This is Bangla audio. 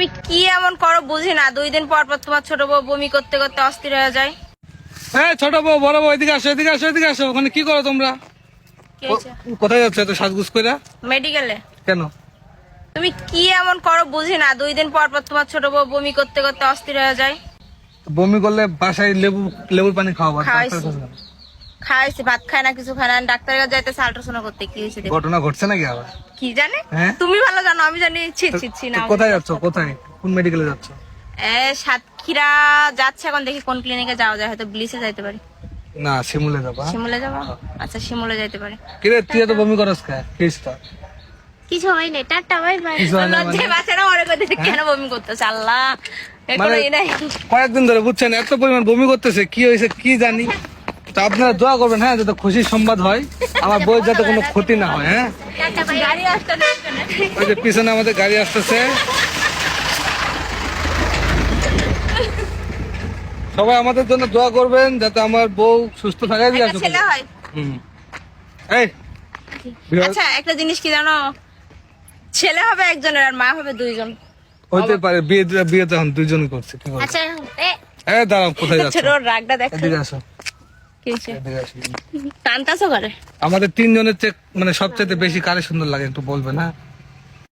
তুমি কি এমন করো বুঝি না, 2 দিন পর পর তোমার ছোট বউ বমি করতে করতে অস্থির হয়ে যায়। হ্যাঁ ছোট বউ বড় বউ এদিকে আসো এদিকে আসো এদিকে আসো। ওখানে কি করো তোমরা? কি হয়েছে? কোথায় যাচ্ছ এত সাজগুজ কইরা? মেডিকেলে। কেন? তুমি কি এমন করো বুঝি না, 2 দিন পর পর তোমার ছোট বউ বমি করতে করতে অস্থির হয়ে যায়। বমি করলে বাসায় লেবুর পানি খাওয়াবা। খাইছি, ভাত খায় না, কিছু খায় না, ডাক্তারের কাছে যাইতেছে আল্ট্রাসাউন্ড করতে। কি হয়েছে দেখো। ঘটনা ঘটছে নাকি আবার? কি জানে? হ্যাঁ? তুমি ভালো জানো, আমি জানি। ছি ছি ছি না। কোথায় যাচ্ছ? কোথায় কোন মেডিকেলে যাচ্ছ? সাতক্ষীরা যাচ্ছে, এখন দেখি কোন ক্লিনিকে যাওয়া যায়, হয়তো ব্লিচে যাইতে পারি। না শিমুলে যাবা। শিমুলে যাবো? আচ্ছা শিমুলে যাইতে পারি। কিরে তুই এত বমি করস কে? কিসটা? কিছু হয় না, টাটা বাই বাই। কিছু হয় না মানে? লজ্জায় বাচ্চারা মনে করতেছে কেন বমি করতেছে, আল্লাহ এর কোনো মানে ই নাই। কয়েকদিন ধরে বুঝছেন এত পরিমাণ বমি করতেছে, কি হয়েছে কি জানি। তো আপনারা দোয়া করবেন হ্যাঁ, যাতে খুশির সংবাদ হয়, আমার বউয়ের যাতে কোনো ক্ষতি না হয়। হ্যাঁ টাটা বাই। গাড়ি আসতে দেখবে না। ওই যে পিছনে আমাদের গাড়ি আসতেছে, সবাই আমাদের জন্য দোয়া করবেন যাতে আমার বউ সুস্থ থাকে। একটা ছেলে হয়। এই আচ্ছা একটা জিনিস কি জানো, ছেলে হবে একজনের আর মা হবে 2জন। হইতে পারে, বিয়ে তো এখন দুইজন করছে। কি করবে? আচ্ছা দাঁড়াও কোথায় যাচ্ছ? ছোট রাগটা দেখো। এদিকে আসো কি হয়েছে? এদিকে আসো। টানতাছো করে? আমাদের 3 জনের চেয়ে মানে সবচেয়ে বেশি কারে সুন্দর লাগে একটু বলবেন হ্যাঁ?